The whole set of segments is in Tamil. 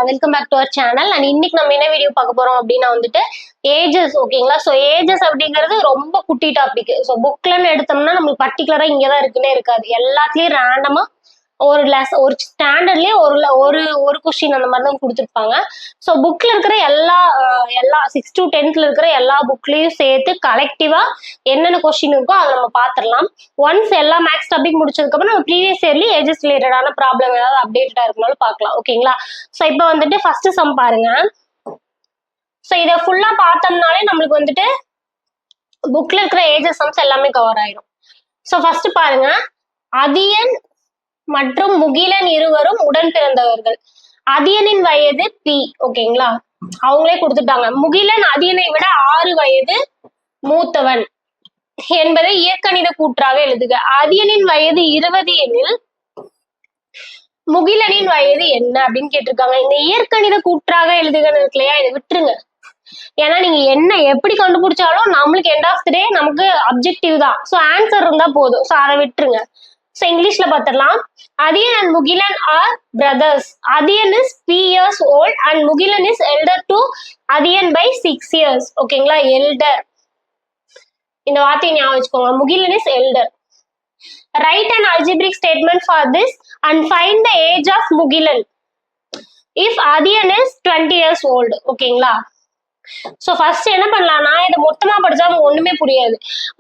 Welcome back to our channel. And இன்னைக்கு நம்ம என்ன வீடியோ பார்க்க போறோம் அப்படின்னா வந்துட்டு ஏஜஸ். ஓகேங்களா? ஸோ ஏஜஸ் அப்படிங்கிறது ரொம்ப குட்டி டாபிக். ஸோ புக்லன்னு எடுத்தோம்னா நம்மளுக்கு பர்டிகுலரா இங்கதான் இருக்குன்னே இருக்காது. எல்லாத்துலயும் ரேண்டமா ஒரு ஸ்டாண்டர்ட்லயே ஒரு ஒரு கொஸ்டின் அந்த மாதிரி தான் கொடுத்துருப்பாங்க. ஸோ புக்ல இருக்கிற எல்லா 6 to 10th இருக்கிற எல்லா புக்லயும் சேர்த்து கலெக்டிவா என்னென்ன கொஸ்டின் இருக்கோ அதை நம்ம பாத்திரலாம். ஒன்ஸ் எல்லா மேக்ஸ் டாபிக் முடிச்சதுக்கு அப்புறம் நம்ம ப்ரீவியஸ் இயர்லி ஏஜஸ் ரிலேட்டடான ப்ராப்ளம் ஏதாவது அப்டேட்டடா இருக்கனாலும் பார்க்கலாம். ஓகேங்களா? ஸோ இப்போ வந்துட்டு ஃபர்ஸ்ட் சம் பாருங்க. ஸோ இதை ஃபுல்லா பார்த்தோம்னாலே நம்மளுக்கு வந்துட்டு புக்ல இருக்கிற ஏஜஸ் சம்ஸ் எல்லாமே கவர் ஆயிடும். ஸோ ஃபர்ஸ்ட் பாருங்க, அதியன் மற்றும் முகிலன் இருவரும் உடன் பிறந்தவர்கள். அதியனின் வயது பி. ஓகேங்களா? அவங்களே கொடுத்துட்டாங்க. முகிலன் அதியனை விட 6 வயது மூத்தவன் என்பதை இயற்கணித கூற்றாக எழுதுக. அதியனின் வயது 20 எனில் முகிலனின் வயது என்ன அப்படின்னு கேட்டிருக்காங்க. இந்த இயற்கணித கூற்றாக எழுதுகன்னு இருக்கு இல்லையா, இதை விட்டுருங்க. ஏன்னா நீங்க என்ன எப்படி கண்டுபிடிச்சாலும் நம்மளுக்கு எண்ட் ஆஃப் த டே நமக்கு அப்ஜெக்டிவ் தான். ஸோ ஆன்சர் இருந்தா போதும். ஸோ அதை விட்டுருங்க. ஸோ இங்கிலீஷ்ல பார்த்துடலாம். Athiyan and Mugilan are brothers. Athiyan is 3 years old and Mugilan is elder to Athiyan by 6 years. ஓகேங்களா? எல்டர் இந்த வார்த்தையை ஞாபகம் வச்சுக்கோங்க. Mugilan is elder. Right an algebraic statement for this and find the age of Mugilan if Athiyan is 20 years old. ஓகேங்களா? ஸோ ஃபர்ஸ்ட் என்ன பண்ணலாம்னா, இதை மொத்தமா படிச்சா ஒண்ணுமே புரியாது.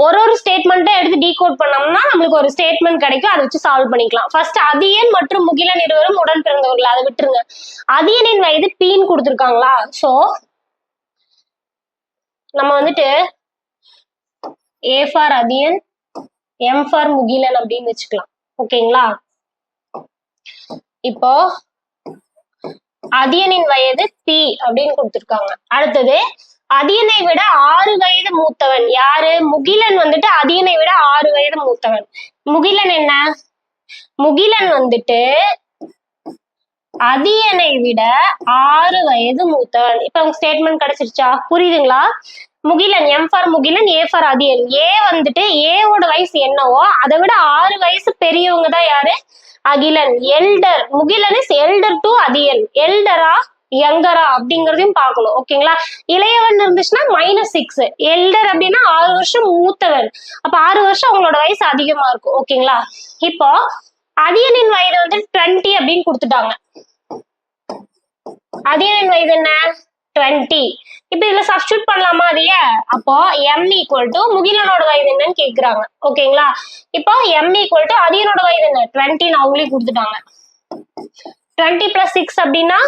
ஒரு ஸ்டேட்மெண்ட்டை எடுத்து டீகோட் பண்ணோம்னா நம்மளுக்கு ஒரு ஸ்டேட்மெண்ட் கிடைக்கும். அதை வச்சு சால்வ் பண்ணிக்கலாம். ஃபர்ஸ்ட் அதியன் மற்றும் முகிலன் இருவரும் உடன் பிறந்தவர்கள், அதை விட்டுருங்க. அதியனின் வயது பீன்னு கொடுத்துருக்காங்களா? ஸோ நம்ம வந்துட்டு ஏ for Athiyan, M for Mugilan அப்படின்னு வச்சுக்கலாம். ஓகேங்களா? இப்போ அதியனின் வயது பி அப்படின்னு கொடுத்துருக்காங்க. அடுத்தது அதியனை விட 6 வயது மூத்தவன் யாரு? முகிலன் வந்துட்டு அதியனை விட 6 வயது மூத்தவன். முகிலன் என்ன? முகிலன் வந்துட்டு அதியனை விட 6 வயது மூத்தவன். இப்ப உங்க ஸ்டேட்மெண்ட் கிடைச்சிருச்சா? புரியுதுங்களா? Mugilan, M for Mugilan, A for Athiyan. A வந்துட்டு ஏவோட வயசு என்னவோ அதை விட 6 வயசு பெரியவங்க தான் யாரு? Akilan. Elder. Mugilan is elder to Athiyan. எல்டரா யங்கரா அப்படிங்கறதையும் பார்க்கணும். ஓகேங்களா? இளையவன் இருந்துச்சுன்னா -6. எல்டர் அப்படின்னா 6 வருஷம் மூத்தவன். அப்ப 6 வருஷம் அவங்களோட வயசு அதிகமா இருக்கும். ஓகேங்களா? இப்போ அதியனின் வயது வந்து 20 அப்படின்னு கொடுத்துட்டாங்க. அதியனின் வயது என்ன? 20. இப்ப இதுல சப்ஸ்டியூட் பண்ணலாமா அதைய? அப்போ m ஈக்குவல் டு முகிலனோட வயது என்னன்னு கேக்குறாங்க. ஓகேங்களா? இப்போ m ஈக்குவல் டு அதியனோட வயது என்ன? 20 அவங்களே கொடுத்துட்டாங்க. 20 + 6 அப்படின்னா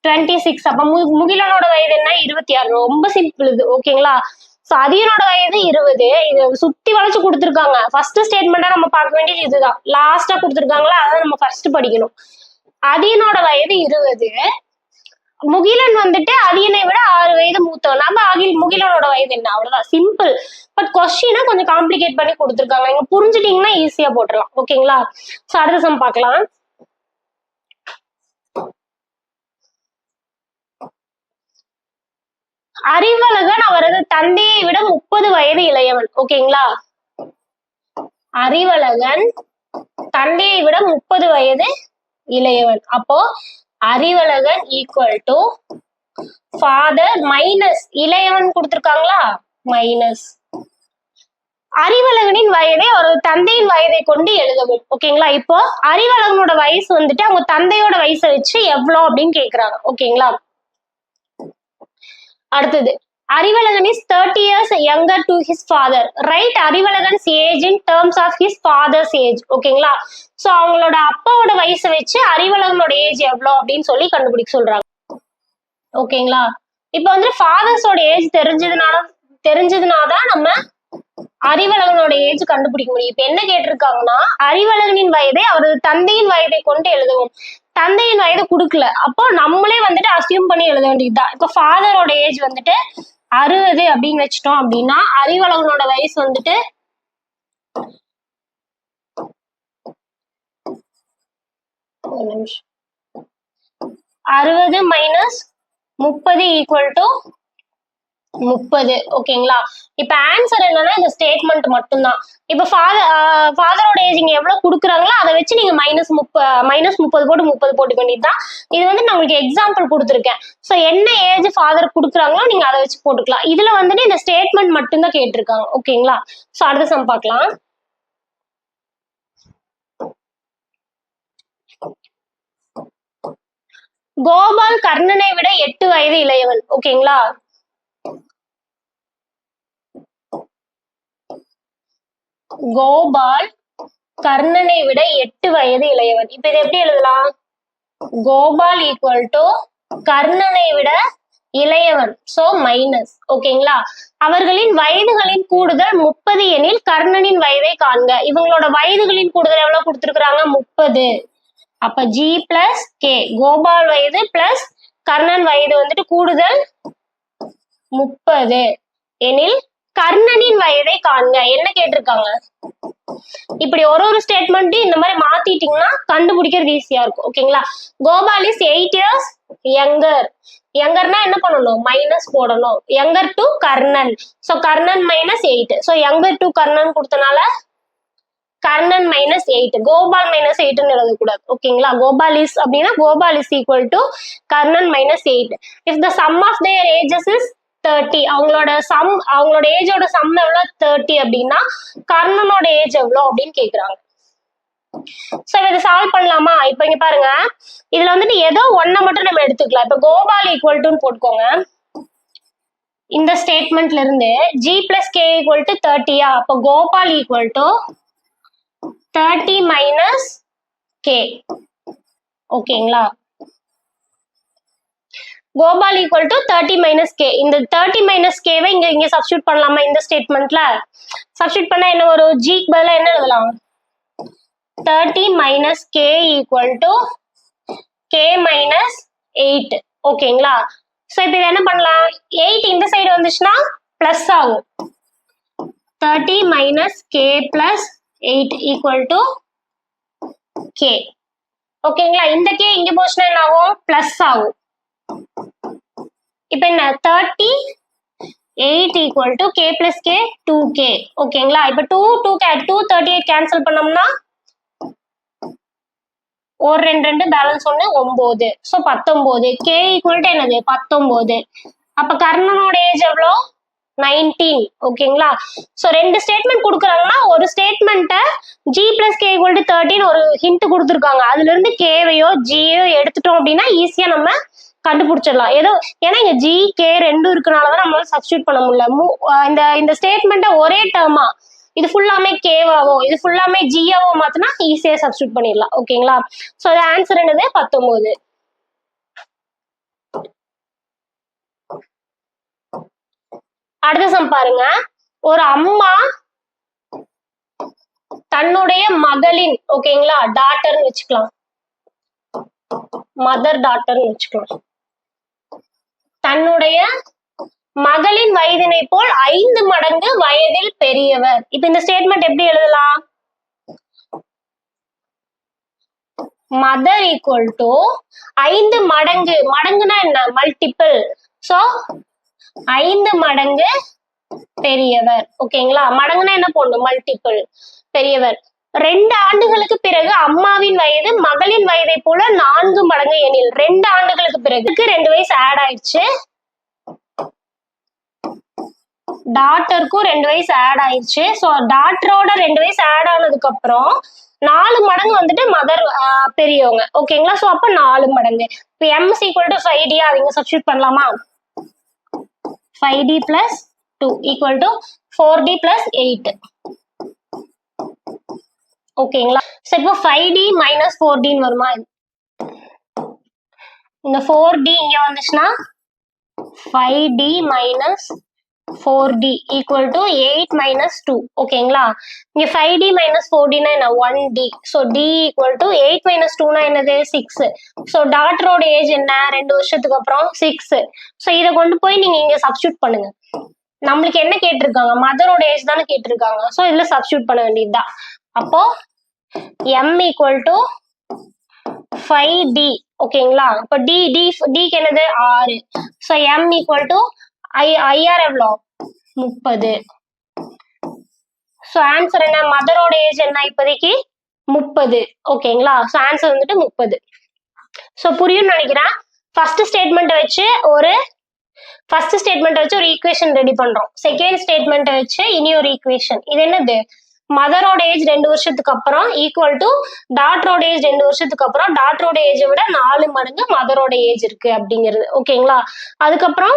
26. அப்ப முகிலனோட வயது என்ன? 26. ரொம்ப சிம்பிள் இது. ஓகேங்களா? சோ அதியனோட வயது 20. இது சுத்தி வளைச்சு கொடுத்துருக்காங்க. ஃபர்ஸ்ட் ஸ்டேட்மெண்டா நம்ம பார்க்க வேண்டியது இதுதான். லாஸ்டா கொடுத்துருக்காங்களா, அதான் நம்ம ஃபர்ஸ்ட் படிக்கணும். அதியனோட வயது 20. முகிலன் வந்துட்டு அதியனை விட 6 வயது மூத்தவன். நம்ம முகிலனோட வயது என்ன? அவ்வளவுதான், சிம்பிள். பட் கொஸ்டினை கொஞ்சம் காம்ப்ளிகேட் பண்ணி கொடுத்துருக்காங்க. நீங்க புரிஞ்சுட்டீங்கன்னா ஈஸியா போட்டுடலாம். ஓகேங்களா? சோ அடுத்த சம் பார்க்கலாம். அறிவழகன் அவரது தந்தையை விட 30 வயது இளையவன். ஓகேங்களா? அறிவழகன் தந்தையை விட 30 வயது இளையவன். அப்போ Arivazhagan equal to father minus இளையவன் கொடுத்திருக்காங்களா, மைனஸ் அறிவழகனின் வயதை அவரது தந்தையின் வயதை கொண்டு எழுதவும். ஓகேங்களா? இப்போ அறிவழகனோட வயசு வந்துட்டு அவங்க தந்தையோட வயசை வச்சு எவ்வளவு அப்படின்னு கேக்குறாங்க. ஓகேங்களா? அடுத்தது Arivazhagan is 30 years younger to his father. Write Arivazhagan's age in terms of his father's age. ஓகேங்களா? சோ அவங்களோட அப்பாவோட வயசை வச்சு அறிவழகனோட ஏஜ் எவ்வளவு அப்படின்னு சொல்லி கண்டுபிடிக்க சொல்றாங்க. ஓகேங்களா? இப்ப வந்து ஃபாதர்ஸோட ஏஜ் தெரிஞ்சதுனாதான் நம்ம அறிவழகனோட ஏஜ் கண்டுபிடிக்க முடியும். இப்ப என்ன கேட்டிருக்காங்கன்னா, அறிவழகனின் வயதை அவரது தந்தையின் வயதை கொண்டு எழுதவும். தந்தையின் வயது கொடுக்கல, அப்போ நம்மளே வந்துட்டு அசியூம் பண்ணி எழுத வேண்டியதுதான். இப்ப ஃபாதரோட ஏஜ் வந்துட்டு 60 அப்படின்னு வச்சுட்டோம் அப்படின்னா அறிவழகனோட வயசு வந்துட்டு 60 - 30 ஈக்குவல் டு 30. ஓகேங்களா? இப்ப ஆன்சர் என்னன்னா இந்த ஸ்டேட்மெண்ட் மட்டும்தான். இப்ப ஃபாதரோட ஏஜ் இங்க எவ்வளவு கொடுக்குறாங்களோ அதை வச்சு நீங்க -30 போட்டு 30 போட்டு வேண்டியதுதான். இது வந்து நான் உங்களுக்கு எக்ஸாம்பிள் கொடுத்துருக்கேன். ஸோ என்ன ஏஜ் ஃபாதர் கொடுக்குறாங்களோ நீங்க அதை வச்சு போட்டுக்கலாம். இதுல வந்துட்டு இந்த ஸ்டேட்மெண்ட் மட்டும்தான் கேட்டிருக்காங்க. ஓகேங்களா? ஸோ அடுத்த சம் பார்க்கலாம். கோபால் கர்ணனை விட 8 வயது இளையவன். ஓகேங்களா? கோபால் கர்ணனை விட 8 வயது இளையவன். இப்ப இது எப்படி எழுதலாம்? கோபால் ஈக்குவல் டு கர்ணனை விட இளையவன், சோ மைனஸ். ஓகேங்களா? அவர்களின் வயதுகளின் கூடுதல் 30 எனில் கர்ணனின் வயதை காண்க. இவங்களோட வயதுகளின் கூடுதல் எவ்வளவு கொடுத்திருக்கிறாங்க? 30. அப்ப ஜி பிளஸ் கே, கோபால் வயது பிளஸ் கர்ணன் வயது வந்துட்டு கூடுதல் 30 எனில் கர்ணனின் வயதை காண்க. என்ன கேட்டிருக்காங்க? இப்படி ஒரு ஸ்டேட்மெண்ட் இந்த மாதிரி மாத்திட்டீங்கன்னா கண்டுபிடிக்கிறது ஈஸியா இருக்கும். ஓகேங்களா? Gopal is 8 years younger. யங்கர்னா என்ன பண்ணணும்? மைனஸ் போடணும். Younger to Karnan, so Karnan -8. So younger to Karnan கொடுத்தனால கர்ணன் -8, கோபால் -8ன்னு எழுதக்கூடாது. ஓகேங்களா? கோபால் இஸ் அப்படின்னா Gopal is equal to Karnan -8. If the sum of their ages is 30, அவங்களோட ஏஜோட சம் எவ்வளவு? 30 அப்படின்னா கர்ணனோட ஏஜ் எவ்வளவு அப்படின்னு கேக்குறாங்க. சோ இதை சால்வ் பண்ணலாமா? இப்ப இங்க பாருங்க, இதுல வந்துட்டு ஏதோ ஒன்ன மட்டும் நம்ம எடுத்துக்கலாம். இப்ப கோபால் ஈக்குவல் டுன்னு போட்டுக்கோங்க. இந்த ஸ்டேட்மெண்ட்ல இருந்து G plus K equal to 30யா? அப்ப Gopal equal to 30 minus K. ஓகேங்களா? Gopal equal to 30 minus K. இந்த 30 மைனஸ் கேவை இங்க சப்ஸ்டியூட் பண்ணலாமா? இந்த ஸ்டேட்மெண்ட்ல சப்ஸ்டியூட் பண்ணா என்ன வரும்? ஜிக்கு பதிலா என்ன எழுதலாம்? 30 minus K equal to K minus 8. ஓகேங்களா? சோ இப்ப இது என்ன பண்ணலாம்? 8 இந்த சைடு வந்துச்சுன்னா பிளஸ் ஆகும். 30 minus K plus 8 equal to K. ஓகேங்களா? இந்த கே இங்க போச்சுன்னா என்ன ஆகும்? பிளஸ் ஆகும். இப்ப என்ன? 38 equal to K plus K 2k. ஓகேங்களா? இப்ப 238 கேன்சல் பண்ணோம்னா ஒரு 2 balance 1 9, so 19. K equal to என்னது? 19. அப்ப கர்ணனோட ஏஜ் எவ்வளோ? 19. ஓகேங்களா? சோ 2 ஸ்டேட்மெண்ட் கொடுக்குறாங்கன்னா ஒரு ஸ்டேட்மெண்ட்டை G plus K equal to 13 ஒரு ஹிண்ட் கொடுத்துருக்காங்க. அதுல இருந்து கேவையோ ஜியோ எடுத்துட்டோம் அப்படின்னா ஈஸியா நம்ம கண்டுபிடிச்சிடலாம். ஏன்னா இங்க ஜி கே ரெண்டும் இருக்கனாலதான் நம்மளால சப்ஸ்டியூட் பண்ண முடியல. இந்த ஸ்டேட்மெண்ட்டை ஒரே டேர்மா இது ஃபுல்லாமே கேவாவோ இது ஃபுல்லாமே ஜியாவோ மாத்தினா ஈஸியா சப்ஸ்டியூட் பண்ணிடலாம். ஓகேங்களா? சோ இது ஆன்சர் என்னது? 19. அடுத்த சம் பாருங்க. ஒரு அம்மா தன்னுடைய மகளின், ஓகேங்களா, டாட்டர்னு வச்சுக்கலாம், மதர் டாட்டர்னு வச்சுக்கலாம், தன்னுடைய மகளின் வயதினை போல் 5 மடங்கு வயதில் பெரியவர். இப்ப இந்த ஸ்டேட்மெண்ட் எப்படி எழுதலாம்? மதர் ஈக்குவல் டு 5 மடங்கு, மடங்குனா என்ன? மல்டிபிள். சோ 5 மடங்கு பெரியவர். ஓகேங்களா? மடங்குனா என்ன போடணும்? மல்டிபிள். பெரியவர். 2 ஆண்டுகளுக்கு பிறகு அம்மாவின் வயது மகளின் வயதை போல 4 மடங்கு எனில். 2 ஆண்டுகளுக்கு பிறகு 2 வயசு ஆட் ஆயிடுச்சு, டாட்டருக்கும் 2 வயசு ஆட் ஆயிடுச்சு. சோ டாட்டரோட 2 வயசு ஆட் ஆனதுக்கு அப்புறம் 4 மடங்கு வந்துட்டு மதர் பெரியவங்க. ஓகேங்களா? சோ அப்ப 4 மடங்கு. இப்ப m is equal to 5d, அவங்க சப்ஸ்டியூட் பண்ணலாமா? 5d plus 2 equal to 4d plus 8. ஓகேங்களா? சோ இப்போ 5d minus 4d வருமா? இந்த 4d இங்க வந்துச்சுன்னா 5d minus 4d equal to 8 minus 2. ஓகேங்களா? இங்க 5d minus 4d னா என்ன? 1d. so d equal to 8 minus 2 னா என்னது? 6. so டாட்டரோட ஏஜ் என்ன? 2 வருஷத்துக்கு அப்புறம் 6. so இத கொண்டு போய் நீங்க இங்க சப்ஸ்டியூட் பண்ணுங்க. நம்மளுக்கு என்ன கேட்டிருக்காங்க? மதரோட ஏஜ் தானே கேட்டிருக்காங்க. சோ இதுல சப்ஸ்டியூட் பண்ண வேண்டியதுதான். அப்போ m equal to 5d. ஓகேங்களா? இப்போ d க்கு என்னது? 6. so m equal to IR எவ்வளோ 30. ஸோ ஆன்சர் என்ன, மதரோட ஏஜ் என்ன இப்போதைக்கு 30. ஓகேங்களா, ஸோ ஆன்சர் வந்துட்டு 30. ஸோ புரியும்னு நினைக்கிறேன். ஃபர்ஸ்ட் ஸ்டேட்மெண்ட்டை வச்சு ஒரு ஈக்குவேஷன் ரெடி பண்றோம். செகண்ட் ஸ்டேட்மெண்ட்டை வச்சு இனி ஒரு ஈக்குவேஷன். இது என்னது, மதரோட ஏஜ் 2 வருஷத்துக்கு அப்புறம் ஈக்குவல் டு டாட்டரோட ஏஜ் 2 வருஷத்துக்கு அப்புறம் டாட்டரோட ஏஜை விட 4 மடங்கு மதரோட ஏஜ் இருக்கு அப்படிங்கிறது. ஓகேங்களா, அதுக்கப்புறம்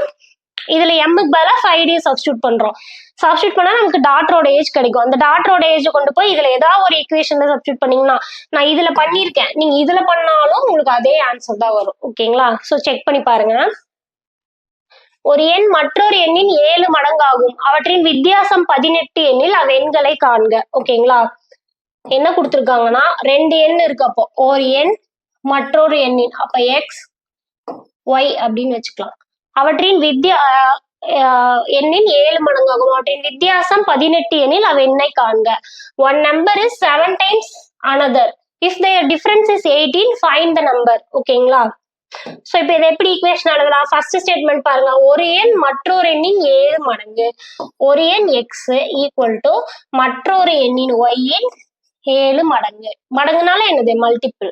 இதுல எம்முக்கு பதிலாக 5 days சப்ஸ்டியூட் பண்றோம். சப்ஸ்டியூட் பண்ணா நமக்கு டாட்டரோட ஏஜ் கிடைக்கும். அந்த டாட்டரோட ஏஜ் கொண்டு போய் இதுல ஏதாவது ஒரு ஈக்குவேஷன்ல சப்ஸ்டியூட் பண்ணீங்கன்னா, நான் இதுல பண்ணிருக்கேன், நீங்க இதுல பண்ணாலும் உங்களுக்கு அதே ஆன்சர் தான் வரும். ஓகேங்களா, ஸோ செக் பண்ணி பாருங்க. ஒரு எண் மற்றொரு எண்ணின் 7 மடங்காகும், அவற்றின் வித்தியாசம் 18 எண்ணில் அவ்வெண்களை காண்க. ஓகேங்களா, என்ன கொடுத்துருக்காங்கன்னா 2 எண் இருக்கு. அப்போ ஒரு எண் மற்றொரு எண்ணின், அப்ப எக்ஸ் ஒய் அப்படின்னு வச்சுக்கலாம். அவற்றின் எண்ணின் 7 மடங்காகும், அவற்றின் வித்தியாசம் 18 எண்ணில் அவ்வெண்ணை காண்க. One number is 7 times another. If their difference is 18, find the number. ஓகேங்களா, ஸோ இப்போ இதை எப்படி ஈக்குவேஷன் எழுதலாம்? ஃபர்ஸ்ட் ஸ்டேட்மெண்ட் பாருங்க, ஒரு எண் மற்றொரு எண்ணின் 7 மடங்கு, ஒரு எண் எக்ஸ் ஈக்குவல் டு மற்றொரு எண்ணின் ஒய்யின் 7 மடங்கு. மடங்குனால என்னது, மல்டிபிள்.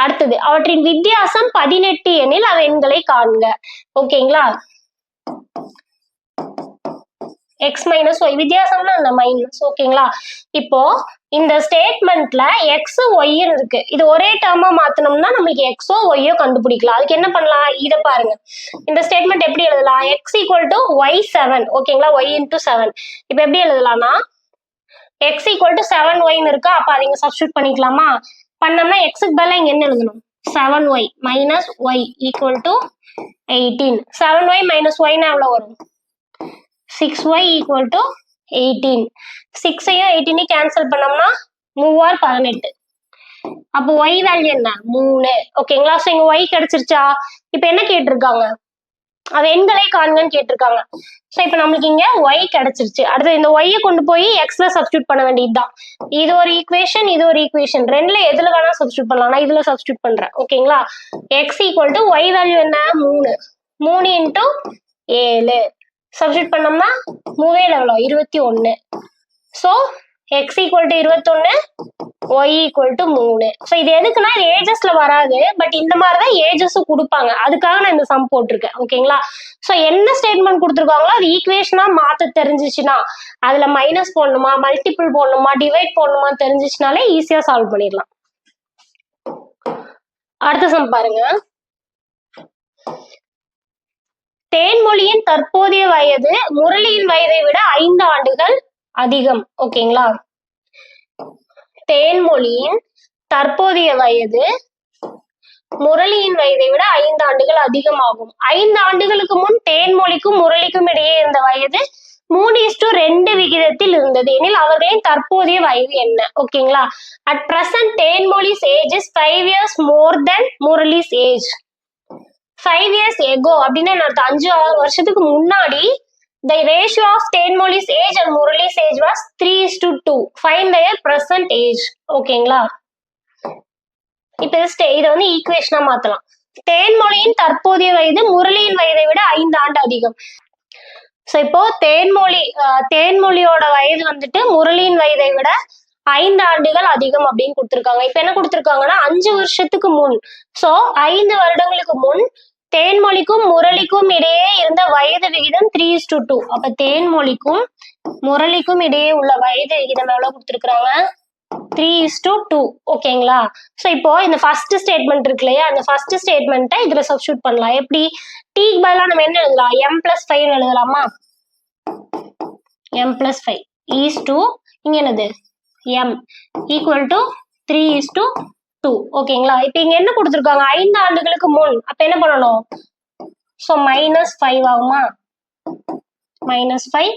அடுத்தது அவற்றின் வித்தியாசம் 18 எண்ணில் அவ்வெண்களை காண்க. ஓகேங்களா, எக்ஸ் மைனஸ் ஒய், வித்தியாசம்னா அந்த மைனஸ். ஓகேங்களா, இப்போ இந்த ஸ்டேட்மெண்ட்ல எக்ஸ் ஒய்ன்னு இருக்கு. இது ஒரே டேர்மா மாத்தணும்னா நம்மளுக்கு எக்ஸோ ஒய்யோ கண்டுபிடிக்கலாம். அதுக்கு என்ன பண்ணலாம், இதை பாருங்க. இந்த ஸ்டேட்மெண்ட் எப்படி எழுதலாம், எக்ஸ் ஈக்குவல் டு ஒய் 7. ஓகேங்களா, ஒய் இன்டூ 7. இப்போ எப்படி எழுதலாம்னா எக்ஸ் ஈக்குவல் டு 7ஒய்ன்னு இருக்கா, அப்ப அதை இங்க சப்ஸ்டியூட் பண்ணிக்கலாமா? பண்ணோம்னா எக்ஸுக்கு பதிலாக இங்க என்ன எழுதணும், 7y minus Y equal to 18. 7y minus ஒய்னா எவ்வளவு வரும், 6y ஈக்குவல் டு 18. 6ஐயும் 18ஐயும் கேன்சல் பண்ணோம்னா 3 18. அப்போ y வேல்யூ என்ன, 3. ஓகேங்களா, ஸோ இங்க y கிடைச்சிருச்சா? இப்போ என்ன கேட்டிருக்காங்க, அது எண்களை காண்கன்னு கேட்டிருக்காங்க. ஸோ இப்போ நம்மளுக்கு இங்க y கிடைச்சிருச்சு. அடுத்து இந்த y கொண்டு போய் எக்ஸ்ல சப்ஸ்டியூட் பண்ண வேண்டியதுதான். இது ஒரு ஈக்குவேஷன், இது ஒரு ஈக்குவேஷன். ரெண்டுல எதுல வேணா சப்ஸ்டியூட் பண்ணலாம், நான் இதுல சப்ஸ்டியூட் பண்றேன். ஓகேங்களா, X equal to y value என்ன, 3. 3 இன்டூ 7 சப்ஸ்டியூட் பண்ணோம்னா 3 எவ்வளோ, 21. So x equal to 21, y equal to 3. So இது எதுக்குன்னா இது ஏஜஸ்ல வராது, பட் இந்த மாதிரிதான் ஏஜஸும் கொடுப்பாங்க, அதுக்காக நான் இந்த சம் போட்டிருக்கேன். ஓகேங்களா, ஸோ என்ன ஸ்டேட்மெண்ட் கொடுத்துருக்காங்களோ அது ஈக்குவேஷனா மாத்த தெரிஞ்சிச்சுன்னா, அதுல மைனஸ் போடணுமா, மல்டிபிள் போடணுமா, டிவைட் போடணுமா தெரிஞ்சிச்சுனாலே ஈஸியா சால்வ் பண்ணிடலாம். அடுத்த சம் பாருங்க. தேன்மொழியின் தற்போதைய வயது முரளியின் வயதை விட 5 ஆண்டுகள் அதிகம். ஓகேங்களா, தேன்மொழியின் தற்போதைய வயது முரளியின் வயதை விட 5 ஆண்டுகள் அதிகமாகும். 5 ஆண்டுகளுக்கு முன் தேன்மொழிக்கும் முரளிக்கும் இடையே இருந்த வயது 3:2 விகிதத்தில் இருந்தது எனில் அவர்களின் தற்போதைய வயது என்ன? ஓகேங்களா, at present தேன்மொழிஸ் age is 5 years more than Murali's age. 5 years ago அப்படின்னா 5 வருஷத்துக்கு முன்னாடி the ratio of தேன்மொழிஸ் age and Murali's age was 3:2. find their present age. ஓகேங்களா, இப்ப இதை வந்து ஈக்குவேஷனா மாத்தலாம். தேன்மொழியின் தற்போதைய வயது முரளியின் வயதை விட 5 ஆண்டு அதிகம். சோ இப்போ தேன்மொழியோட வயது வந்துட்டு முரளியின் வயதை விட 5 ஆண்டுகள் அதிகம் அப்படின்னு கொடுத்திருக்காங்க. இப்ப என்ன கொடுத்திருக்காங்கன்னா 5 வருஷத்துக்கு முன், சோ 5 வருடங்களுக்கு முன் தேன்மொழிக்கும் முரளிக்கும் இடையே இருந்த வயது விகிதம் 3:2. அப்ப தேன்மொழிக்கும் முரளிக்கும் இடையே உள்ள வயது விகிதம் எவ்வளவு கொடுத்திருக்காங்க, 3:2. ஓகேங்களா, சோ இப்போ இந்த ஃபர்ஸ்ட் ஸ்டேட்மெண்ட் இருக்கு இல்லையா, அந்த ஃபர்ஸ்ட் ஸ்டேட்மெண்ட்டை இதுல சப்ஸ்டியூட் பண்ணலாம். எப்படி, டீக்கு பதிலா நம்ம என்ன எழுதலாம், m+5 எழுதலாமா? m+5 ஈஸ் டு இங்க என்னது m ஈக்குவல் டு 3:2. ஓகேங்களா, இப்ப இங்க என்ன கொடுத்திருக்காங்க, 5 ஆண்டுகளுக்கு முன், அப்ப என்ன பண்ணணும், சோ -5 ஆகுமா, -5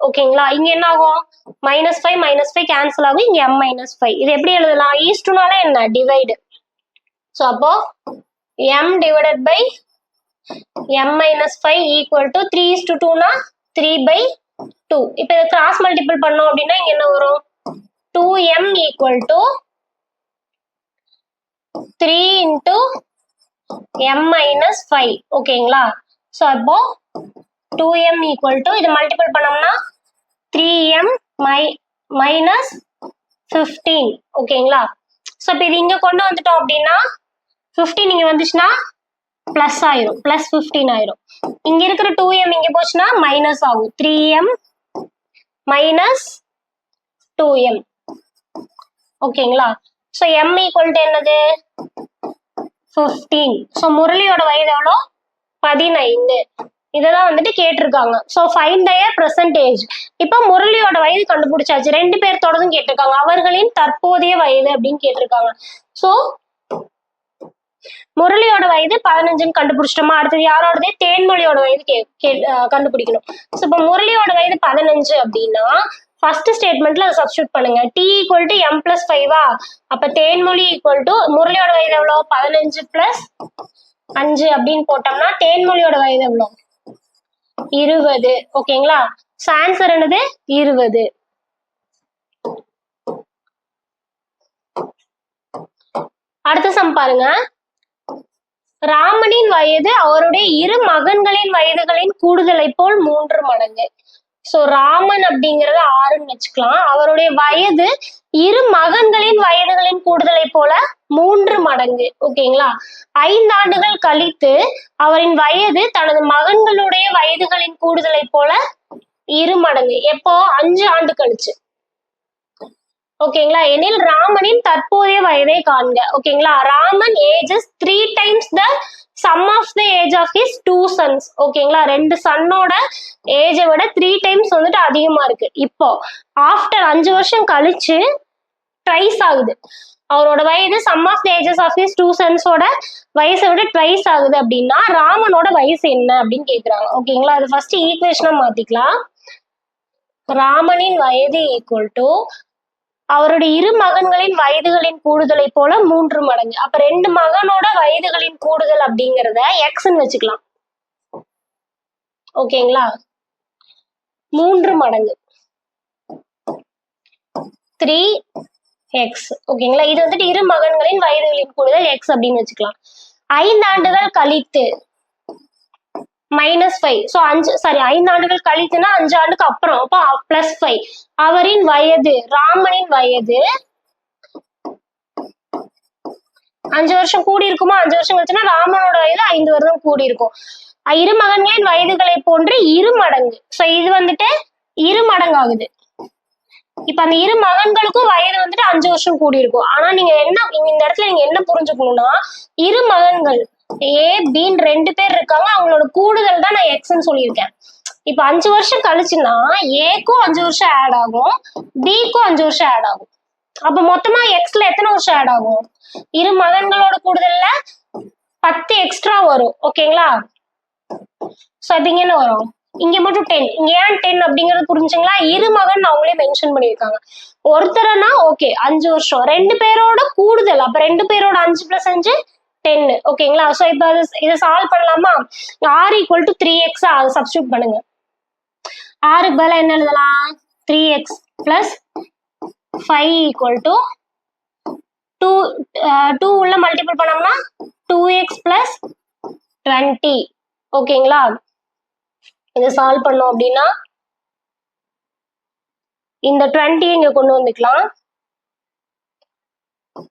ஓகேங்களா, இங்க என்ன ஆகும், -5 கேன்சல் ஆகும், இங்க m-5. இது எப்படி எழுதலாம், ஈஸ்டுனால என்ன, டிவைடு. சோ அப்போ m divided by m-5 equal to 3:2னா 3/2. இப்ப இதை கிராஸ் மல்டிபிள் பண்ணோம் அப்படின்னா இங்க என்ன வரும், 2m equal to 3 into m-5. ஓகேங்களா, ஸோ அப்போ 2m ஈக்குவல் டு இது மல்டிபிள் பண்ணோம்னா 3m மைனஸ் 15 ஓகேங்களா. ஸோ இப்போ இது இங்க கொண்டு வந்துட்டோம் அப்படின்னா 15 இங்க வந்துச்சுன்னா பிளஸ் ஆயிரும், பிளஸ் 15 ஆயிரும். இங்க இருக்கிற 2m இங்க போச்சுன்னா மைனஸ் ஆகும், 3m மைனஸ் 2m ஓகேங்களா. ஸோ m ஈக்குவல் டு என்னது 15. ஸோ முரளியோட வயது எவ்வளோ 15. இதெல்லாம் வந்துட்டு கேட்டிருக்காங்க. So find their percentage. இப்போ முரளியோட வயது கண்டுபிடிச்சாச்சு, 2 பேர்த்தோடதும் கேட்டிருக்காங்க, அவர்களின் தற்போதைய வயது அப்படின்னு கேட்டிருக்காங்க. ஸோ முரளியோட வயது 15ன்னு கண்டுபிடிச்சிட்டோமா. அடுத்தது யாரோடது தேன்மொழியோட வயது கண்டுபிடிக்கணும். ஸோ இப்போ முரளியோட வயது 15 அப்படின்னா ஃபர்ஸ்ட் ஸ்டேட்மெண்ட்ல அதை சப்ஸ்டியூட் பண்ணுங்க. t equal to m plus 5 அப்ப தேன்மொழி ஈக்குவல் டு முரளியோட வயது எவ்வளோ 15 பிளஸ் 5 அப்படின்னு போட்டோம்னா தேன்மொழியோட வயது எவ்வளோ 20 ஓகேங்களா. ஸோ ஆன்சர் என்னது 20. அடுத்த சம் பாருங்க. ராமனின் வயது அவருடைய 2 மகன்களின் வயதுகளின் கூடுதலை போல் 3 மடங்கு. சோ ராமன் அப்படிங்கறது 6ன்னு வச்சுக்கலாம். அவருடைய வயது 2 மகன்களின் வயதுகளின் கூடுதலை போல 3 மடங்கு ஓகேங்களா. 5 ஆண்டுகள் கழித்து அவரின் வயது தனது மகன்களுடைய வயதுகளின் கூடுதலை போல 2 மடங்கு. எப்போ 5 ஆண்டு கழிச்சு ஓகேங்களா. எனில் ராமனின் தற்போதைய வயதை காண்க ஓகேங்களா. Raman ages 3 times the sum of the age of his 2 sons ஓகேங்களா. 2 சன்னோட ஏஜை விட 3 times வந்துட்டு அதிகமா இருக்கு. இப்போ ஆஃப்டர் 5 வருஷம் கழிச்சு ட்வைஸ் ஆகுது அவரோட வயது. Sum of the ages of his 2 சன்ஸோட வயசை விட ட்வைஸ் ஆகுது அப்படின்னா ராமனோட வயசு என்ன அப்படின்னு கேக்குறாங்க ஓகேங்களா. அது ஃபர்ஸ்ட் ஈக்குவேஷனா மாத்திக்கலாம். ராமனின் வயது ஈக்குவல் டு அவருடைய 2 மகன்களின் வயதுகளின் கூடுதலை போல 3 மடங்கு. அப்ப 2 மகனோட வயதுகளின் கூடுதல் அப்படிங்கறத எக்ஸ்ன்னு வச்சுக்கலாம் ஓகேங்களா. 3 மடங்கு 3x ஓகேங்களா. இது வந்துட்டு 2 மகன்களின் வயதுகளின் கூடுதல் எக்ஸ் அப்படின்னு வச்சுக்கலாம். 5 ஆண்டுகள் கழித்து -5. ஸோ 5 ஆண்டுகள் கழித்துனா 5 ஆண்டுக்கு அப்புறம் அப்போ +5. அவரின் வயது ராமனின் வயது 5 வருஷம் கூடி இருக்குமா. 5 வருஷம் கழிச்சுன்னா ராமனோட வயது 5 வருடம் கூடி இருக்கும். 2 மகன்களின் வயதுகளை போன்று 2 மடங்கு. ஸோ இது வந்துட்டு 2 மடங்கு ஆகுது. இப்ப அந்த 2 மகன்களுக்கும் வயது வந்துட்டு 5 வருஷம் கூடி இருக்கும். ஆனா நீங்க இந்த இடத்துல நீங்க என்ன புரிஞ்சுக்கணும்னா 2 மகன்கள் ஏ பின்னு 2 பேர் இருக்காங்க, அவங்களோட கூடுதல் தான் நான் எக்ஸ்ன்னு சொல்லியிருக்கேன். இப்ப 5 வருஷம் கழிச்சுன்னா ஏக்கும் 5 வருஷம் ஆட் ஆகும், பிக்கும் 5 வருஷம் ஆட் ஆகும். அப்ப மொத்தமா எக்ஸ்ல எத்தனை வருஷம் ஆட் ஆகும் 2 மகன்களோட கூடுதல்ல 10 எக்ஸ்ட்ரா வரும் ஓகேங்களா. சோ இப்ப இங்க என்ன வரும் இங்க மட்டும் 10. இங்க ஏன் 10 அப்படிங்கறது புரிஞ்சுங்களா. 2 மகன் அவங்களே மென்ஷன் பண்ணிருக்காங்க. ஒருத்தரனா ஓகே 5 வருஷம், 2 பேரோட கூடுதல் அப்ப 2 பேரோட 5 + 5 10 ஓகேங்களா. சோ இப்ப இதை சால்வ் பண்ணலாமா. r ஈக்குவல் டு 3x அதை சப்ஸ்டியூட் பண்ணுங்க. ஆருக்கு பதிலா என்ன எழுதலாம் 3x + 5 ஈக்குவல் டு 2 உள்ள மல்டிபிள் பண்ணோம்னா 2x + 20 ஓகேங்களா. இதை சால்வ் பண்ணோம் அப்படின்னா இந்த 20 இங்க கொண்டு வந்துக்கலாம்.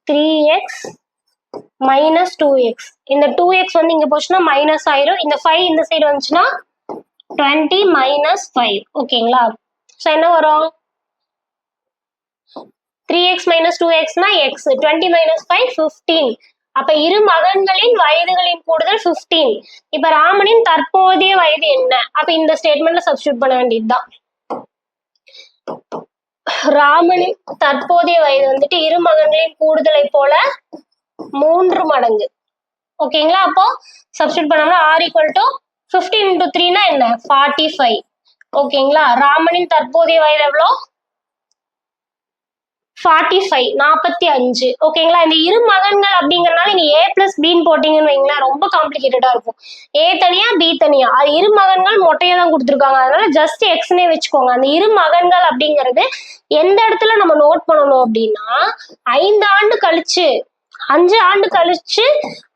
3x - 2x. இந்த 2x வந்து இங்க போச்சுன்னா மைனஸ் ஆயிரும். இந்த 5 இந்த சைடு வந்துச்சுன்னா 20 - 5 ஓகேங்களா. சோ என்ன வரும் 3x - 2x னா x, 20 - 5 15. அப்ப 2 மகன்களின் வயதுகளின் கூடுதல் 15. இப்ப ராமனின் தற்போதைய வயது என்ன. அப்ப இந்த ஸ்டேட்மெண்ட்ல சப்ஸ்டியூட் பண்ண வேண்டியதுதான். ராமனின் தற்போதைய வயது வந்துட்டு 2 மகன்களின் கூடுதலை போல 3 மடங்கு ஓகேங்களா. அப்போ சப்ஸ்டியூட் பண்ணோம்னா r ஈக்குவல் டு 15 × 3 னா என்ன 45 ஓகேங்களா. ராமனின் தற்போதைய வயது எவ்வளோ 45 45 ஓகேங்களா. இந்த 2 மகன்கள் அப்படிங்கறதுனால நீங்க a + bன்னு போட்டீங்கன்னு வைங்களேன் ரொம்ப காம்ப்ளிகேட்டடா இருக்கும். a தனியா b தனியா, அது 2 மகன்கள் மொட்டையா தான் கொடுத்துருக்காங்க, அதனால ஜஸ்ட் எக்ஸ்னே வச்சுக்கோங்க. அந்த 2 மகன்கள் அப்படிங்கிறது எந்த இடத்துல நம்ம நோட் பண்ணணும் அப்படின்னா 5 ஆண்டு கழிச்சு 5 ஆண்டு கழிச்சு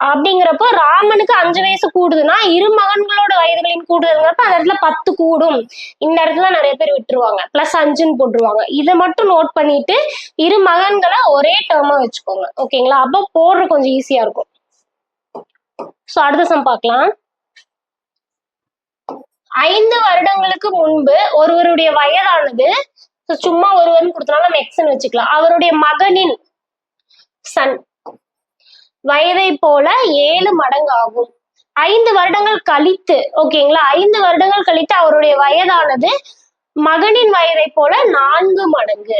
அப்படிங்கிறப்போ ராமனுக்கு 5 வயசு கூடுதுன்னா இரு மகன்களோட வயதுகளின் கூடுதல்ங்கிறப்ப அந்த இடத்துல 10 கூடும். இந்த இடத்துல நிறைய பேர் விட்டுருவாங்க, +5ன்னு போட்டுருவாங்க. இதை மட்டும் நோட் பண்ணிட்டு இரு மகன்களை ஒரே டேர்மா வச்சுக்கோங்க. ஓகேங்களா? அப்போ போடுற கொஞ்சம் ஈஸியா இருக்கும். சோ அடுத்த சம் பார்க்கலாம். 5 வருடங்களுக்கு முன்பு ஒருவருடைய வயதானது, சும்மா ஒருவர்னு கொடுத்தனால நம்ம எக்ஸ்ன்னு வச்சுக்கலாம், அவருடைய மகனின் சன் வயதை போல 7 மடங்கு ஆகும். 5 வருடங்கள் கழித்து, ஓகேங்களா, 5 வருடங்கள் கழித்து அவருடைய வயதானது மகனின் வயதை போல 4 மடங்கு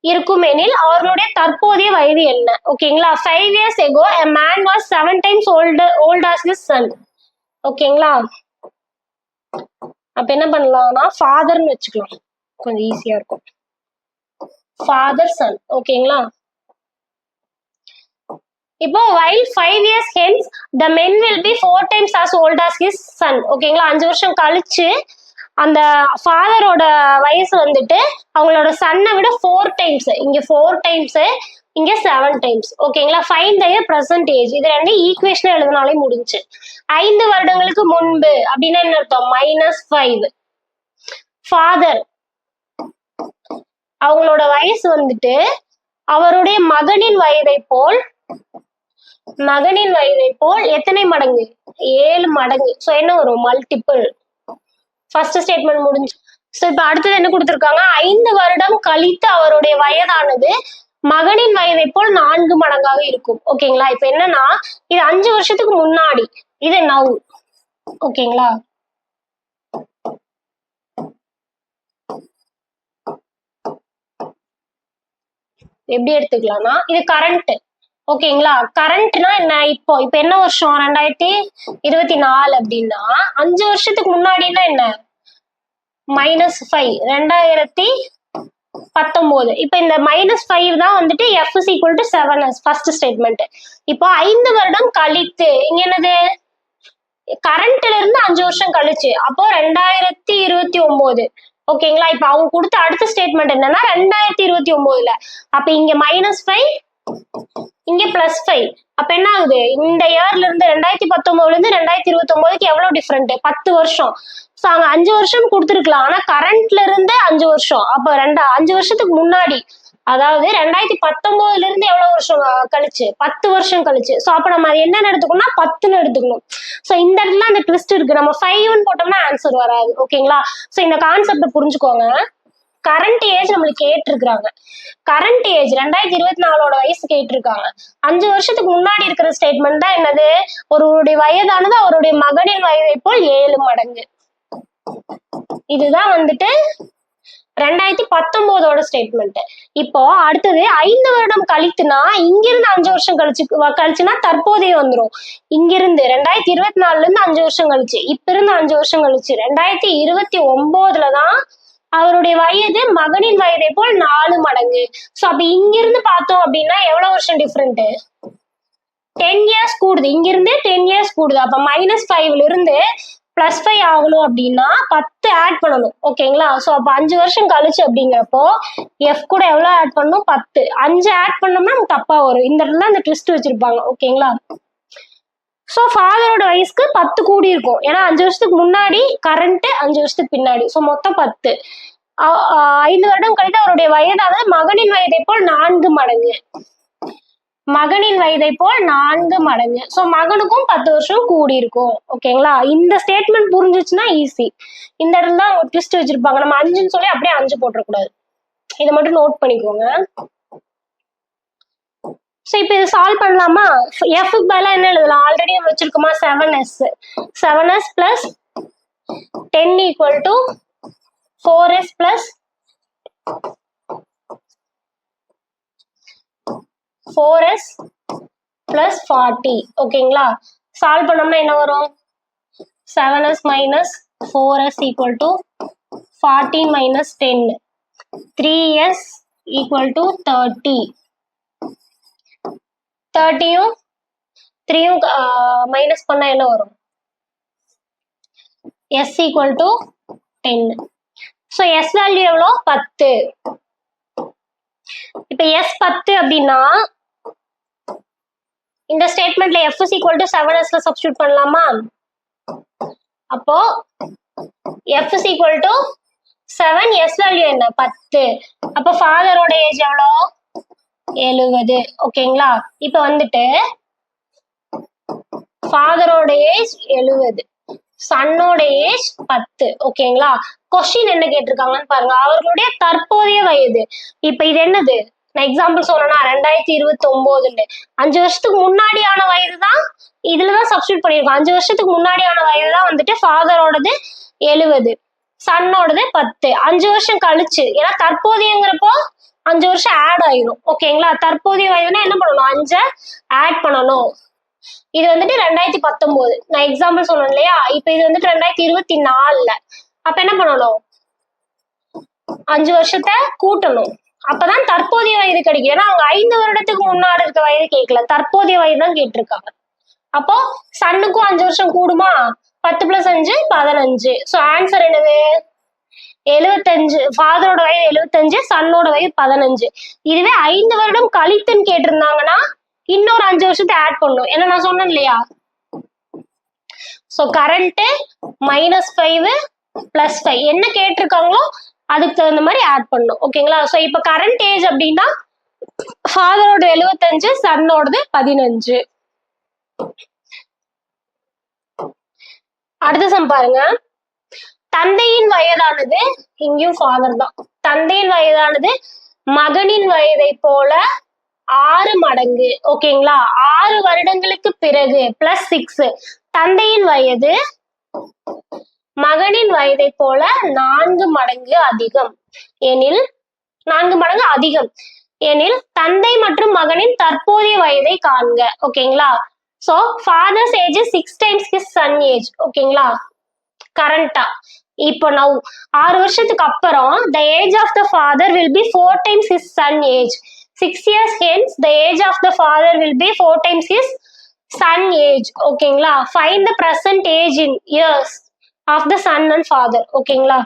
இருக்கும் எனில் அவர்களுடைய தற்போதைய வயது என்ன? ஓகேங்களா? 5 years ago a man was 7 times old as his son. ஓகேங்களா? அப்ப என்ன பண்ணலாம்னா ஃபாதர்னு வச்சுக்கலாம், கொஞ்சம் ஈஸியா இருக்கும். Father son. ஓகேங்களா? இப்போ while 5 years hence the men will be 4 times as old as his son. ஓகேங்களா? 5 வருஷம் கழிச்சு அந்த ஃபாதரோட வயசு வந்துட்டு அவங்களோட சன்னை விட 4 டைம்ஸ், இங்க 4 டைம்ஸ், இங்க 7 டைம்ஸ். ஓகேங்களா? Find the present age. இது ரெண்டு ஈக்குவேஷன் எழுதினாலே முடிஞ்சு. 5 வருடங்களுக்கு முன்பு அப்படின்னா என்ன அர்த்தம்? -5. ஃபாதர் அவங்களோட வயசு வந்துட்டு அவருடைய மகனின் வயதை போல் எத்தனை மடங்கு? 7 மடங்கு. சோ என்ன வரும்? மல்டிபிள். ஃபர்ஸ்ட் ஸ்டேட்மெண்ட் முடிஞ்சு. சோ இப்ப அடுத்தது என்ன கொடுத்திருக்காங்க? 5 வருடம் கழித்து அவருடைய வயதானது மகனின் வயதை போல் 4 மடங்காக இருக்கும். ஓகேங்களா? இப்ப என்னன்னா இது 5 வருஷத்துக்கு முன்னாடி, இது நவ். ஓகேங்களா? எப்படி எடுத்துக்கலாம்னா இது கரண்ட். ஓகேங்களா? கரண்ட்னா என்ன? இப்போ என்ன வருஷம்? 2024 அப்படின்னா 5 வருஷத்துக்கு முன்னாடினா என்ன? -5 2019. இப்ப இந்த -5 தான் வந்துட்டு F is equal to 7 first statement. இப்போ 5 வருடம் கழித்து, இங்க என்னது? கரண்ட்ல இருந்து 5 வருஷம் கழிச்சு, அப்போ 2029. ஓகேங்களா? இப்ப அவங்க கொடுத்த அடுத்த ஸ்டேட்மெண்ட் என்னன்னா 2029ல. அப்ப இங்க -5, இங்க +5. அப்ப என்ன ஆகுது? இந்த இயர்ல இருந்து 2019ல இருந்து 2029க்கு எவ்வளவு டிஃபரெண்ட்? 10 வருஷம். சோ அங்க 5 வருஷம் கொடுத்துருக்கலாம், ஆனா கரண்ட்ல இருந்து 5 வருஷம். அப்ப 5 வருஷத்துக்கு முன்னாடி, அதாவது 2019ல இருந்து எவ்வளவு வருஷம் கழிச்சு? 10 வருஷம் கழிச்சு. சோ அப்ப நம்ம அது என்னன்னு எடுத்துக்கணும்னா 10ன்னு எடுத்துக்கணும். சோ இந்த இடத்துல அந்த ட்விஸ்ட் இருக்கு. நம்ம 5ன்னு போட்டோம்னா ஆன்சர் வராது. ஓகேங்களா? சோ இந்த கான்செப்ட் புரிஞ்சுக்கோங்க. கரண்ட் ஏஜ் நம்மளுக்கு கேட்டிருக்காங்க. கரண்ட் ஏஜ் 2024 வயசு கேட்டிருக்காங்க. 5 வருஷத்துக்கு முன்னாடி இருக்கிற ஸ்டேட்மெண்ட் தான் என்னது? ஒருவருடைய வயதானது அவருடைய மகனின் வயதை போல் 7 மடங்கு. இதுதான் வந்துட்டு 2019ஓட ஸ்டேட்மெண்ட். இப்போ அடுத்தது 5 வருடம் கழித்துனா இங்கிருந்து 5 வருஷம் கழிச்சுன்னா தற்போதைய வந்துடும். இங்கிருந்து 2024ல இருந்து 5 வருஷம் கழிச்சு, இப்ப இருந்து 5 வருஷம் கழிச்சு 2029ல தான் அவருடைய வயது மகனின் வயதை போல் 4 மடங்கு. சோ அப்ப இங்கிருந்து பார்த்தோம் அப்படின்னா எவ்வளவு வருஷம் டிஃபரெண்ட்? 10 இயர்ஸ் கூடுது. இங்கிருந்து 10 இயர்ஸ் கூடுது. அப்ப -5ல இருந்து +5 ஆகணும் அப்படின்னா 10 ஆட் பண்ணணும். ஓகேங்களா? சோ அப்ப 5 வருஷம் கழிச்சு அப்படிங்கிறப்போ F கூட எவ்வளவு ஆட் பண்ணணும்? 10. 5 ஆட் பண்ணோம்னா நமக்கு தப்பா வரும். இந்த இடத்துல அந்த ட்விஸ்ட் வச்சிருப்பாங்க. ஓகேங்களா? சோ ஃபாதரோட வயசுக்கு 10 கூடி இருக்கும். ஏன்னா 5 வருஷத்துக்கு முன்னாடி கரண்ட், 5 வருஷத்துக்கு பின்னாடி. சோ மொத்தம் 10. 5 வருடம் கழித்து அவருடைய வயதானது மகனின் வயதை போல் 4 மடங்கு. மகனின் வயதை போல் 4 மடங்கு. சோ மகனுக்கும் 10 வருஷம் கூடி இருக்கும். ஓகேங்களா? இந்த ஸ்டேட்மெண்ட் புரிஞ்சிச்சுன்னா ஈஸி. இந்த இடத்துல தான் ஒரு ட்விஸ்ட் வச்சிருப்பாங்க. நம்ம 5ன்னு சொல்லி அப்படியே 5 போட்டுறக்கூடாது. இதை மட்டும் நோட் பண்ணிக்கோங்க. சோ இப்ப இது சால்வ் பண்ணலாமா? F க்கு பதிலா என்ன எழுதலாம்? ஆல்ரெடி நம்ம வச்சிருக்கோமா? 7s. 7s plus 10 equal to 4s plus 4s plus 40. ஓகேங்களா? சால்வ் பண்ணோம்னா என்ன வரும்? 7s minus 4s equal to 14 minus 10. 3s equal to 30. 30யும் 3யும் minus பண்ணா என்ன வரும்? s equal to 10. So s value எவ்வளோ? 10. இப்ப s 10 அப்படின்னா இந்த ஸ்டேட்மெண்ட்ல f is equal to 7s ல சப்ஸ்டிட்யூட் பண்ணலாமா? அப்போ f is equal to 7, s value என்ன 10. அப்ப ஃபாதரோட ஏஜ் எவ்வளோ 70. ஓகேங்களா? இப்ப வந்துட்டு ஃபாதரோட ஏஜ் 70, சன்னோட ஏஜ் 10. ஓகேங்களா? கொஸ்டின் என்ன கேட்டிருக்காங்கன்னு பாருங்க. அவர்களுடைய தற்போதைய வயது. இப்ப இது என்னது? நான் எக்ஸாம்பிள் சொல்லணும்னா 2029 5 வருஷத்துக்கு முன்னாடியான வயது தான் இதுலதான் சப்ஸ்டியூட் பண்ணிருக்கோம். 5 வருஷத்துக்கு முன்னாடியான வயது தான் வந்துட்டு ஃபாதரோடது 70, சன்னோடது 10. 5 வருஷம் கழிச்சு, ஏன்னா தற்போதையங்கிறப்போ 5 வருஷம் ஆட் ஆயிரும். ஓகேங்களா? தற்போதைய வயதுனா என்ன பண்ணணும்? 5 ஆட் பண்ணணும். இது வந்துட்டு 2019 நான் எக்ஸாம்பிள் சொன்னேன் இல்லையா? இப்ப இது வந்துட்டு 2024. அப்ப என்ன பண்ணணும்? 5 வருஷத்தை கூட்டணும். அப்பதான் தற்போதைய வயது கிடைக்கும். ஏன்னா அவங்க 5 வருடத்துக்கு முன்னாடி இருக்க வயது கேட்கல, தற்போதைய வயது தான் கேட்டிருக்காங்க. அப்போ சன்னுக்கும் 5 வருஷம் கூடுமா? 10 + 5 15. ஸோ ஆன்சர் என்னது? 75. ஃபாதரோட வயது 75, சன்னோட வயது 15. இதுவே 5 வருடம் கழித்துன்னு கேட்டிருந்தாங்கன்னா இன்னொரு 5 வருஷத்தை ஆட் பண்ணும். ஏன்னா நான் சொன்னேன் இல்லையா? ஸோ கரண்ட் -5 + 5 என்ன கேட்டிருக்காங்களோ அதுக்கு தகுந்த மாதிரி ஆட் பண்ணும். ஓகேங்களா? ஸோ இப்போ கரண்ட் ஏஜ் அப்படின்னா ஃபாதரோட 75, சன்னோடது 15. அடுத்த சம் பாருங்க. தந்தையின் வயதானது, இங்கேயும் ஃபாதர் தான், தந்தையின் வயதானது மகனின் வயதை போல 6 மடங்கு. ஓகேங்களா? 6 வருடங்களுக்கு பிறகு +6 தந்தையின் வயது மகனின் வயதை போல 4 மடங்கு அதிகம் எனில் 4 மடங்கு அதிகம் எனில் தந்தை மற்றும் மகனின் தற்போதைய வயதை காண்க. ஓகேங்களா? So fathers age 6 times his son age. ஓகேங்களா? கரண்டா இப்போ நான் 6 வருஷத்துக்கு அப்புறம் the age of the father will be 4 times his son age. 6 years hence the age of the father will be 4 times his son age. ஓகேங்களா? find the present age in years of the son and father. ஓகேங்களா?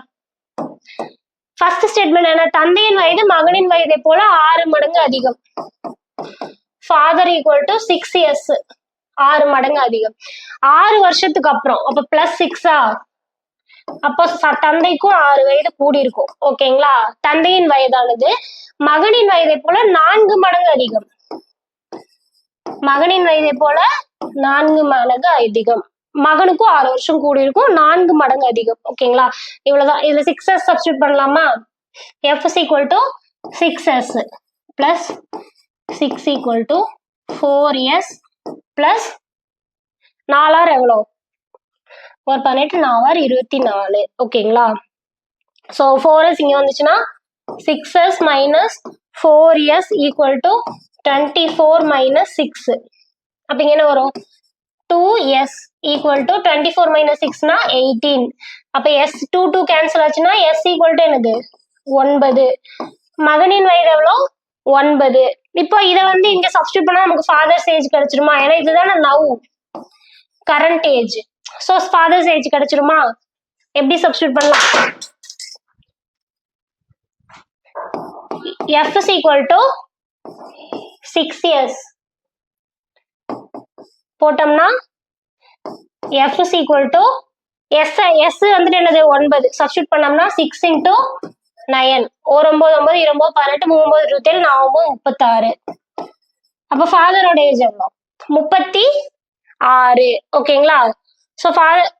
ஃபர்ஸ்ட் ஸ்டேட்மெண்ட் என்ன? தந்தையின் வயது மகனின் வயதை போல 6 மடங்கு அதிகம். ஃபாதர் ஈக்குவல் டு 6 years, 6 மடங்கு அதிகம். 6 வருஷத்துக்கு அப்புறம் அப்ப +6 அப்போ தந்தைக்கும் 6 வயது கூடி இருக்கும். ஓகேங்களா? தந்தையின் வயதானது மகனின் வயதை போல 4 மடங்கு அதிகம். மகனின் வயதை போல 4 மடங்கு அதிகம். மகனுக்கும் 6 வருஷம் கூடி இருக்கும், 4 மடங்கு அதிகம். ஓகேங்களா? இவ்வளவுதான். இதுல 6s சப்ஸ்டிட்யூட் பண்ணலாமா? f is equal to 6s plus 6 equal to 4s plus 4 எவ்வளோ? ஒரு 18, 4 24. ஓகேங்களா? ஸோ 4s இங்க வந்துச்சுன்னா 6s minus 4s equal to 24 minus 6. அப்ப இங்க என்ன வரும்? 2s equal to 24 minus 6 னா 18. அப்ப s 2 கேன்சல் ஆச்சுன்னா s equal to என்னது? 9. மகனின் வயது எவ்வளோ? 9. இப்போ இதை வந்து இங்க சப்ஸ்டிட்யூட் பண்ணா நமக்கு ஃபாதர்ஸ் ஏஜ் கிடைச்சிருமா? ஏன்னா இதுதானே now current age. So father's age கிடைச்சிருமா? எப்படி சப்ஸ்டிட்யூட் பண்ணலாம்? f is equal to 6 years போட்டோம்னா f is equal to s வந்துட்டு என்னது? 9. சப்ஸ்டிட்யூட் பண்ணோம்னா 6 into 9. 9 9 20 18 39 27 4 36. அப்ப ஃபாதரோட ஏஜ் எவ்வளோ? 36. ஓகேங்களா? So father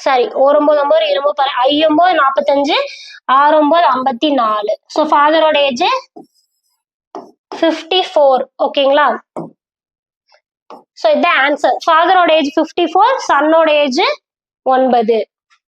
sorry 9 9 20 5 9 45 6 9 54. ஸோ ஃபாதரோட ஏஜ் 54. ஓகேங்களா? ஸோ இதுதான் ஆன்சர். ஃபாதரோட ஏஜ் 54, சன்னோட ஏஜ் 9.